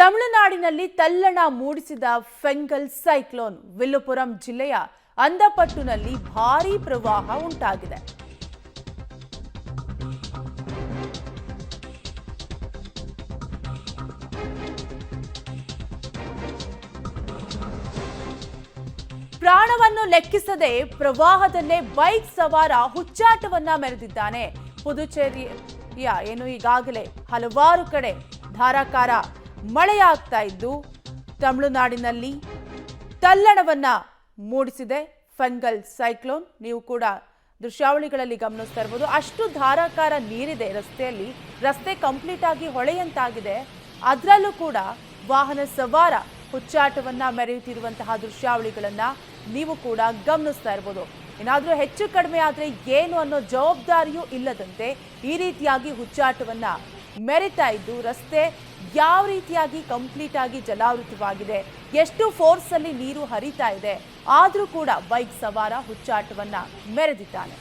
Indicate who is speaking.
Speaker 1: ತಮಿಳುನಾಡಿನಲ್ಲಿ ತಲ್ಲಣ ಮೂಡಿಸಿದ ಫೆಂಗಲ್ ಸೈಕ್ಲೋನ್ ವಿಲ್ಲುಪುರಂ ಜಿಲ್ಲೆಯ ಅಂದಪಟ್ಟುನಲ್ಲಿ ಭಾರೀ ಪ್ರವಾಹ ಉಂಟಾಗಿದೆ. ಪ್ರಾಣವನ್ನು ಲೆಕ್ಕಿಸದೆ ಪ್ರವಾಹದಲ್ಲೇ ಬೈಕ್ ಸವಾರ ಹುಚ್ಚಾಟವನ್ನ ಮೆರೆದಿದ್ದಾನೆ. ಪುದುಚೇರಿಯ ಈಗಾಗಲೇ ಹಲವಾರು ಕಡೆ ಧಾರಾಕಾರ ಮಳೆಯಾಗ್ತಾ ಇದ್ದು ತಮಿಳುನಾಡಿನಲ್ಲಿ ತಲ್ಲಣವನ್ನ ಮೂಡಿಸಿದೆ ಫೆಂಗಲ್ ಸೈಕ್ಲೋನ್. ನೀವು ಕೂಡ ದೃಶ್ಯಾವಳಿಗಳಲ್ಲಿ ಗಮನಿಸ್ತಾ ಇರಬಹುದು. ಅಷ್ಟು ಧಾರಾಕಾರ ನೀರಿದೆ ರಸ್ತೆಯಲ್ಲಿ. ರಸ್ತೆ ಕಂಪ್ಲೀಟ್ ಆಗಿ ಹೊಳೆಯಂತಾಗಿದೆ. ಅದರಲ್ಲೂ ಕೂಡ ವಾಹನ ಸವಾರ ಹುಚ್ಚಾಟವನ್ನ ಮೆರೆಯುತ್ತಿರುವಂತಹ ದೃಶ್ಯಾವಳಿಗಳನ್ನ ನೀವು ಕೂಡ ಗಮನಿಸ್ತಾ ಇರಬಹುದು. ಏನಾದರೂ ಹೆಚ್ಚು ಕಡಿಮೆ ಆದರೆ ಏನು ಅನ್ನೋ ಜವಾಬ್ದಾರಿಯೂ ಇಲ್ಲದಂತೆ ಈ ರೀತಿಯಾಗಿ ಹುಚ್ಚಾಟವನ್ನ ಮೆರಿತಾ ಇದ್ದು ರಸ್ತೆ ಯಾವ ರೀತಿಯಾಗಿ ಕಂಪ್ಲೀಟ್ ಆಗಿ ಜಲಾವೃತವಾಗಿದೆ, ಎಷ್ಟು ಫೋರ್ಸ್ ಅಲ್ಲಿ ನೀರು ಹರಿತಾ ಇದೆ, ಆದರೂ ಕೂಡ ಬೈಕ್ ಸವಾರ ಹುಚ್ಚಾಟವನ್ನ ಮೆರೆದಿದ್ದಾನೆ.